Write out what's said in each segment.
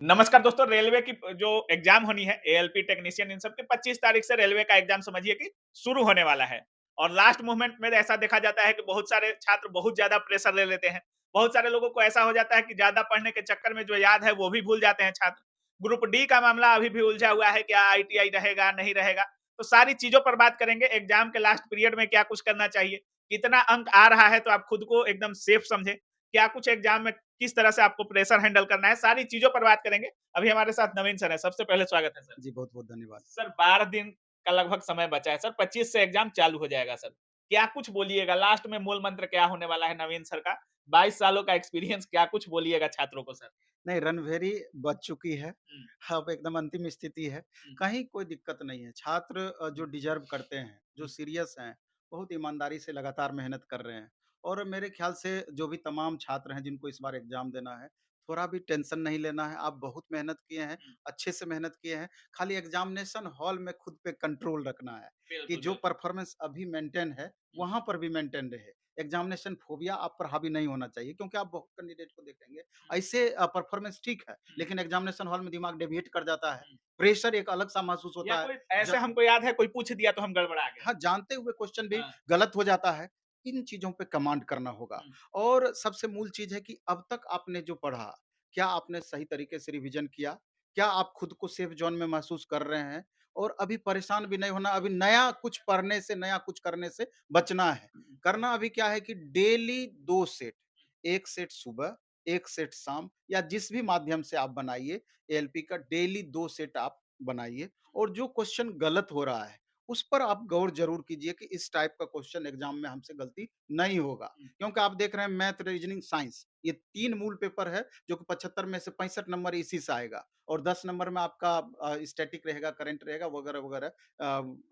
नमस्कार दोस्तों, रेलवे की जो एग्जाम होनी है एएलपी टेक्नीशियन इन सब की 25 तारीख से रेलवे का एग्जाम समझिए कि शुरू होने वाला है। और लास्ट मोमेंट में ऐसा देखा जाता है कि बहुत सारे छात्र बहुत ज्यादा प्रेशर ले लेते हैं। बहुत सारे लोगों को ऐसा हो जाता है कि ज्यादा पढ़ने के चक्कर में जो याद है वो भी भूल जाते हैं छात्र। ग्रुप डी का मामला अभी भी उलझा हुआ है, क्या आईटीआई रहेगा नहीं रहेगा। तो सारी चीजों पर बात करेंगे। एग्जाम के लास्ट पीरियड में क्या कुछ करना चाहिए, कितना अंक आ रहा है तो आप खुद को एकदम सेफ समझे, क्या कुछ एग्जाम में किस तरह से आपको प्रेशर हैंडल करना है, सारी चीजों पर बात करेंगे। अभी हमारे साथ नवीन सर है। सबसे पहले स्वागत है सर। जी, बहुत-बहुत धन्यवाद। सर 12 दिन का लगभग समय बचा है सर, 25 से एग्जाम चालू हो जाएगा सर। क्या कुछ बोलिएगा लास्ट में, मूल मंत्र क्या होने वाला है नवीन सर का? 22 सालों का एक्सपीरियंस, क्या कुछ बोलिएगा छात्रों को सर? नहीं, रणभेरी बज चुकी है, हुँ, अब एकदम अंतिम स्थिति है, हुँ, कहीं कोई दिक्कत नहीं है। छात्र जो हुँ, डिज़र्व करते हैं, जो हुँ, सीरियस हैं, बहुत ईमानदारी से लगातार मेहनत कर रहे हैं और मेरे ख़्याल से जो भी तमाम छात्र हैं जिनको इस बार एग्ज़ाम देना है, थोड़ा भी टेंशन नहीं लेना है। आप बहुत मेहनत किए हैं, हुँ। अच्छे से मेहनत किए हैं, खाली एग्ज़ामिनेशन हॉल में खुद पे कंट्रोल रखना है कि बिल्कुल, जो बिल्कुल। परफ़ॉर्मेंस अभी मेंटेन है, हुँ, वहाँ पर भी मेंटेन रहे। एग्ज़ामिनेशन फ़ोबिया आप पर हावी नहीं होना चाहिए क्योंकि आप बहुत कैंडिडेट को देखेंगे हुँ, ऐसे परफ़ॉर्मेंस ठीक है, हुँ, लेकिन एग्ज़ामिनेशन हॉल में दिमाग डेविएट कर जाता है। हुँ। प्रेशर एक अलग-सा महसूस या होता है। कोई ज ऐसे हमको याद है कोई पूछ दिया तो हम गड़बड़ा गए। हाँ, जानते हुए क्वेश्चन भी हाँ, गलत हो जाता है। इन चीज़ों पे कमांड करना होगा हुँ, और सबसे मूल चीज़ है कि अब तक आपने जो पढ़ा, क्या आपने सही तरीके से रिवीजन किया? क्या आप खुद को सेफ ज़ोन में महसूस कर रहे हैं? और अभी परेशान भी नहीं होना, अभी नया कुछ पढ़ने से, नया कुछ करने से बचना है। हुँ, करना अभी क्या है कि डेली 2 सेट, 1 सेट सुबह, 1 सेट शाम या जिस भी माध्यम से आप बनाइए, एएलपी का डेली 2 सेट आप बनाइए और जो क्वेश्चन गलत हो रहा है, उस पर आप गौर ज़रूर कीजिए कि इस टाइप का क्वेश्चन एग्ज़ाम में हमसे गलती नहीं होगा। हुँ। क्योंकि आप देख रहे हैं मैथ, रीज़निंग, साइंस ये 3 मूल पेपर है जो कि 75 में से 65 नंबर इसी से आएगा और 10 नंबर में आपका स्टैटिक रहेगा, करंट रहेगा वगैरह-वगैरह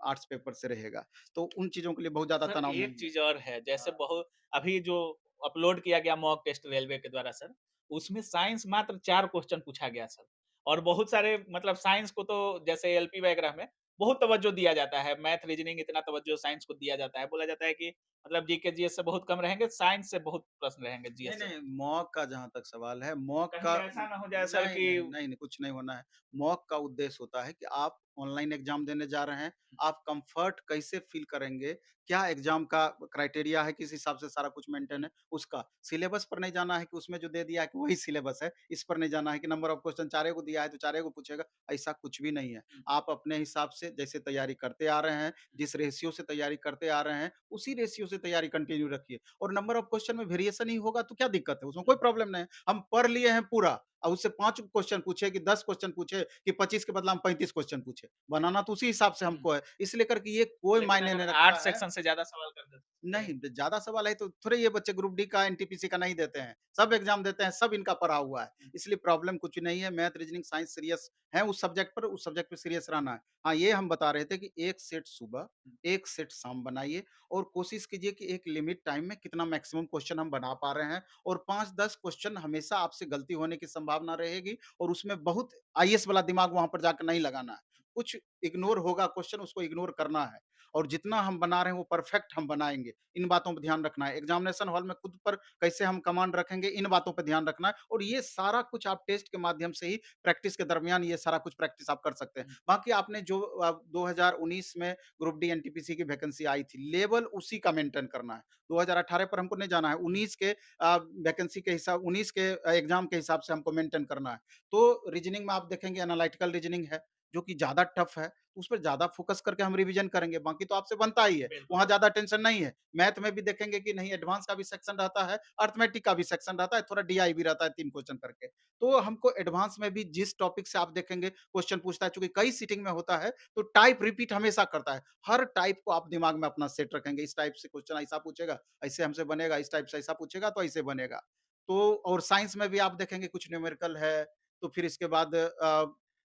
आर्ट्स पेपर से रहेगा। तो उन चीज़ों के लिए बहुत ज़्यादा सर तनाव एक नहीं है। चीज़ और है, जैसे बहुत अभी जो अपलोड किया गया मॉक टेस्ट रेलवे के द्वारा सर, उसमें साइंस मात्र 4 क्वेश्चन पूछा गया सर। और बहुत सारे मतलब साइंस को तो जैसे एलपी वगैरह में बहुत तवज्जो दिया जाता है, मैथ, रीजनिंग इतना तवज्जो साइंस को दिया जाता है। बोला जाता है कि मतलब जीके, जीएस से बहुत कम रहेंगे, साइंस से बहुत प्रश्न रहेंगे नहीं, जीएस से। नहीं, मॉक का जहाँ तक सवाल है, तो मॉक कहीं का ऐसा ना हो जाए सर नहीं, कि नहीं, नहीं, नहीं, कुछ नहीं होना है। मॉक का उद्देश्य होता है कि आप ऑनलाइन एग्ज़ाम देने जा रहे हैं, आप कम्फ़र्ट कैसे फ़ील करेंगे, क्या एग्ज़ाम का क्राइटेरिया है, किस हिसाब से सारा कुछ मेंटेन है, उसका। सिलेबस पर नहीं जाना है कि उसमें जो दे दिया है कि वही सिलेबस है, इस पर नहीं जाना है कि नंबर ऑफ क्वेश्चन 4 को दिया है, तो 4 को पूछेगा, ऐसा कुछ भी नहीं है। आप अपने हिसाब से जैसे तैयारी करते आ रहे हैं, जिस रेशियो से तैयारी करते आ रहे हैं, उसी रेशियो से तैयारी कंटिन्यू रखिए। और नंबर ऑफ क्वेश्चन में वेरिएशन ही होगा तो क्या दिक्कत है? उसमें कोई प्रॉब्लम नहीं है। हम पढ़ लिए हैं पूरा और उससे 5 क्वेश्चन पूछे कि 10 क्वेश्चन पूछे कि 25 के बदला हम 35 क्वेश्चन पूछे। बनाना तो उसी हिसाब से हमको है। इसलिए करके ये कोई लेकिन मायने नहीं अगर रखता 8 है। सेक्शन से ज़्यादा सवाल कर देते तो नहीं, ज़्यादा सवाल है तो थोड़े ये बच्चे ग्रुप डी का, एनटीपीसी का नहीं देते हैं। सब एग्ज़ाम देते हैं, सब इनका पढ़ा हुआ है। इसलिए प्रॉब्लम कुछ नहीं है। मैथ, रीज़निंग, साइंस सीरियस हैं उस सब्जेक्ट पर, उस सब्जेक्ट पे सीरियस रहना है। हाँ, ये हम बता रहे थे कि 1 सेट सुबह, 1 सेट शाम बनाइए और कोशिश कीजिए कि एक लिमिट टाइम में कितना मैक्सिमम क्वेश्चन हम बना पा रहे हैं और 5-10 क्वेश्चन हमेशा आपसे गलती होने की संभावना रहेगी और उसमें बहुत आईएएस वाला दिमाग वहाँ पर जाकर नहीं लगाना है। कुछ इग्नोर होगा क्वेश्चन, उसको इग्नोर करना है। और जितना हम बना रहे हैं वो परफेक्ट हम बनाएँगे। इन बातों पे ध्यान रखना है। एग्ज़ामिनेशन हॉल में खुद पर कैसे हम कमांड रखेंगे, इन बातों पे ध्यान रखना है और ये सारा कुछ आप टेस्ट के माध्यम से ही प्रैक्टिस के दरमियान ये सारा कुछ प्रैक्टिस आप कर सकते हैं। बाकी आपने जो 2019 में ग्रुप डी एनटीपीसी की वैकेंसी आई थी, लेवल उसी का मेंटेन करना है। 2018 पर हमको नहीं जाना है। 19 के वैकेंसी के हिसाब 19 के एग्ज़ाम के हिसाब से हमको मेंटेन करना है। तो रीज़निंग में आप देखेंगे एनालिटिकल रीज़निंग है, जो कि ज़्यादा टफ है। उस पर ज़्यादा फ़ोकस करके हम रिवीजन करेंगे, बाकी तो आपसे बनता ही है, बिल्कुल, वहाँ ज़्यादा टेंशन नहीं है। मैथ में भी देखेंगे कि नहीं एडवांस का भी सेक्शन रहता है, अरिथमेटिक का भी सेक्शन रहता है, थोड़ा डीआई भी रहता है 3 क्वेश्चन करके। तो हमको एडवांस में भी जिस टॉपिक से आप देखेंगे क्वेश्चन पूछता है, चूँकि कई सीटिंग में होता है, तो टाइप रिपीट हमेशा करता है। हर टाइप को आप दिमाग में अपना सेट रखेंगे, इस टाइप से क्वेश्चन ऐसा पूछेगा, ऐसे हमसे बनेगा, इस टाइप से ऐसा पूछेगा तो ऐसे बनेगा। तो और साइंस में भी आप देखेंगे कुछ न्यूमेरिकल है, तो फिर इसके बाद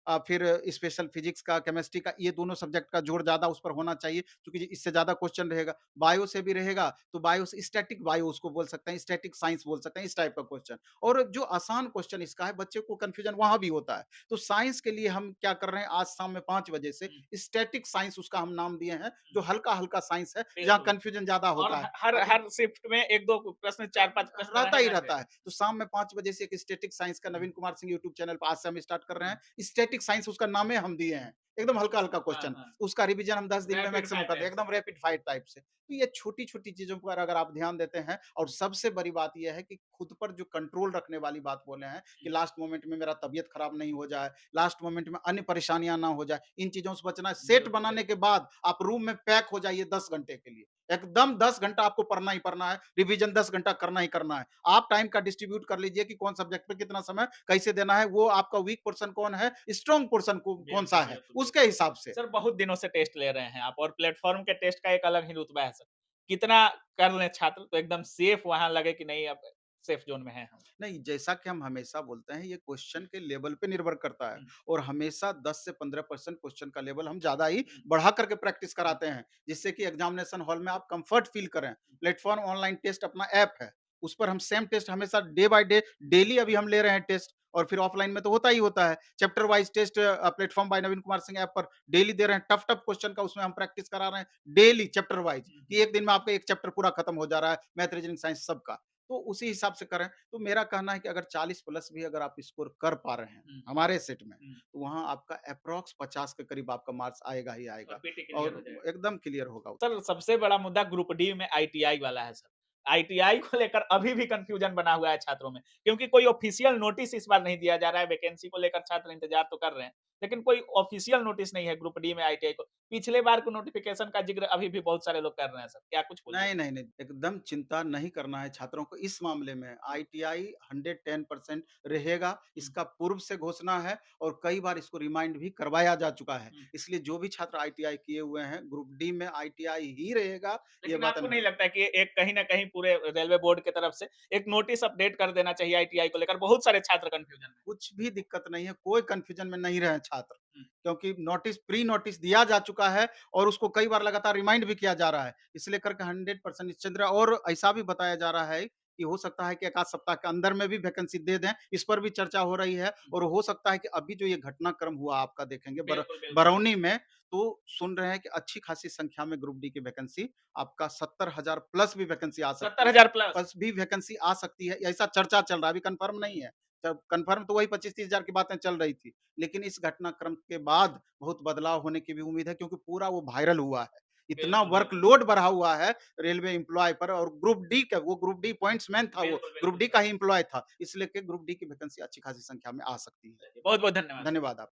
फिर स्पेशल फिजिक्स का, केमिस्ट्री का, ये दोनों सब्जेक्ट का जोर ज़्यादा उस पर होना चाहिए, क्योंकि इससे ज़्यादा क्वेश्चन रहेगा। बायो से भी रहेगा, तो बायो से स्टैटिक बायो उसको बोल सकते हैं, स्टैटिक साइंस बोल सकते हैं, इस टाइप का क्वेश्चन। और जो आसान क्वेश्चन इसका है, बच्चे को कन्फ्यूजन वहाँ भी होता है। तो साइंस के लिए हम क्या कर रहे हैं, आज शाम में 5 बजे से हुँ, स्टैटिक साइंस उसका हम नाम दिए हैं, हुँ। जो हल्का-हल्का साइंस है, जहाँ बिल्कुल, कन्फ्यूजन ज़्यादा और होता है। हर ताकि हर शिफ्ट में 1-2 प्रश्न, 4-5 प्रश्न रहता ही रहेंगे। रहता है। तो शाम में 5 बजे से एक स्टैटिक साइंस का हुँ, नवीन कुमार सिंह यूट्यूब चैनल पे आज से हम स्टार्ट कर रहे हुँ, हैं। स्टैटिक साइंस उसका नाम ही हम दिए हुँ। हैं। एकदम हल्का-हल्का हाँ, क्वेश्चन। हाँ। उसका रिवीजन हम 10 दिन में रैपिड मैक्सिमम फायर कर दें, टाइप से। एकदम रैपिड फायर टाइप से। तो ये छोटी-छोटी चीज़ों पर अगर आप ध्यान देते हैं, और सबसे बड़ी बात ये है कि खुद पर जो कंट्रोल रखने वाली बात बोले हैं कि हुँ, लास्ट मोमेंट में मेरा तबीयत खराब नहीं हो जाए, लास्ट मोमेंट में अन्य परेशानियाँ ना हो जाए, इन चीज़ों से बचना है। सेट बिल्कुल, बनाने के बिल्कुल। बाद आप रूम में पैक हो जाइए 10 घंटे के लिए। एकदम 10 घंटा आपको पढ़ना ही पढ़ना है, रिवीजन 10 घंटा करना ही करना है। आप टाइम का डिस्ट्रीब्यूट कर लीजिए कि कौन सब्जेक्ट पे कितना समय कैसे देना है, वो आपका वीक पोर्शन कौन है, स्ट्रॉन्ग पोर्शन बिल्कुल, कौन-सा है, बिल्कुल, उसके बिल्कुल। हिसाब से। सर, बहुत दिनों से टेस्ट ले रहे हैं आप, और प्लेटफ़ॉर्म के टेस्ट का एक अलग ही रुतबा है सर। कितना कर लें छात्र तो एकदम सेफ वहाँ लगे कि नहीं, अब सेफ ज़ोन में हैं हम। नहीं, जैसा कि हम हमेशा बोलते हैं, ये क्वेश्चन के लेवल पे निर्भर करता है, हुँ, और हमेशा 10 से 15% क्वेश्चन का लेवल हम ज़्यादा ही हुँ, बढ़ा करके प्रैक्टिस हुँ, कराते हैं, जिससे कि एग्ज़ामिनेशन हॉल में आप कम्फर्ट फ़ील करें। हुँ, प्लेटफ़ॉर्म ऑनलाइन टेस्ट अपना ऐप है, उस पर हम सेम टेस्ट हमेशा डे बाय डे डेली अभी हम ले रहे हैं टेस्ट, और फिर ऑफ़लाइन में तो होता ही होता है। Chapter wise test platform bye नवीन कुमार सिंह ऐप पर डेली दे रहे हैं, टफ-टफ क्वेश्चन का उसमें हम प्रैक्टिस करा रहे हैं डेली चैप्टर वाइज़, हुँ, कि हुँ, एक दिन में आपका एक चैप्टर पूरा खत्म हो जा रहा है, मैथ, रीजनिंग, साइंस सबका। तो उसी हिसाब से करें। तो मेरा कहना है कि अगर 40 प्लस भी अगर आप स्कोर कर पा रहे हैं, हुँ, हमारे सेट में, हुँ, तो वहाँ आपका एप्रॉक्स 50 के करीब आपका मार्क्स आएगा ही और आएगा, पीटी क्लियर हो और जाएगा। एकदम क्लियर होगा सर, उतना। सबसे बड़ा मुद्दा ग्रुप डी में आईटीआई वाला है सर। आईटीआई को लेकर अभी भी कन्फ्यूजन बना हुआ है छात्रों में, क्योंकि कोई ऑफिशियल नोटिस इस बार नहीं दिया जा रहा है। वैकेंसी को लेकर छात्र इंतजार तो कर रहे हैं, लेकिन कोई ऑफिशियल नोटिस नहीं है ग्रुप डी में आईटीआई को। पिछले बार के नोटिफिकेशन का जिक्र अभी भी बहुत सारे लोग कर रहे हैं सर। क्या कुछ बोलिएगा? नहीं, नहीं, नहीं, एकदम चिंता नहीं करना है छात्रों को इस मामले में। आईटीआई 110% रहेगा, हुँ, इसका पूर्व से घोषणा है, और कई बार इसको रिमाइंड भी करवाया जा चुका है। हुँ। इसलिए जो भी छात्र आईटीआई किए हुए हैं, ग्रुप डी में आईटीआई ही रहेगा, ये लेकिन बात आपको हम नहीं लगता है कि एक कहीं न कहीं पूरे रेलवे बोर्ड की तरफ से एक नोटिस अपडेट कर देना चाहिए आईटीआई को लेकर? बहुत सारे छात्र कन्फ्यूजन में हैं। कुछ भी दिक्कत नहीं है, कोई कन्फ्यूजन में नहीं रहे छात्र, हुँ, क्योंकि नोटिस प्री नोटिस दिया जा चुका है, और उसको कई बार लगातार रिमाइंड भी किया जा रहा है। इसलिए करके 100% निश्चिंत रहे, और ऐसा भी बताया जा रहा है कि हो सकता है कि एक आध सप्ताह के अंदर में भी वैकेंसी दे दें, इस पर भी चर्चा हो रही है, हुँ। और हो सकता है कि अभी जो ये घटनाक्रम हुआ आपका देखेंगे बिल्कुल, बिल्कुल। बरौनी में, तो सुन रहे हैं कि अच्छी खासी संख्या में ग्रुप डी की वैकेंसी आपका 70,000 प्लस भी वैकेंसी आ सकती है। 70,000 प्लस। प्लस भी वैकेंसी आ सकती है, ऐसा चर्चा चल रहा है, अभी कन्फर्म नहीं है। जब कन्फर्म तो वही 25-30 हज़ार की बातें चल रही थी। लेकिन इस घटनाक्रम के बाद बहुत बदलाव होने की भी उम्मीद है, क्योंकि पूरा वो वायरल हुआ है। इतना बिल्कुल, बिल्कुल। वर्कलोड बढ़ा हुआ है रेलवे एम्प्लॉयी पर, और ग्रुप डी का वो ग्रुप डी पॉइंट्समैन था वो, बिल्कुल, ग्रुप बिल्कुल डी सर। का ही एम्प्लॉयी था। इसलिए कि ग्रुप डी की वैकेंसी अच्छी खासी संख्या में आ सकती है। चलिए, बहुत-बहुत धन्यवाद सर। धन्यवाद आप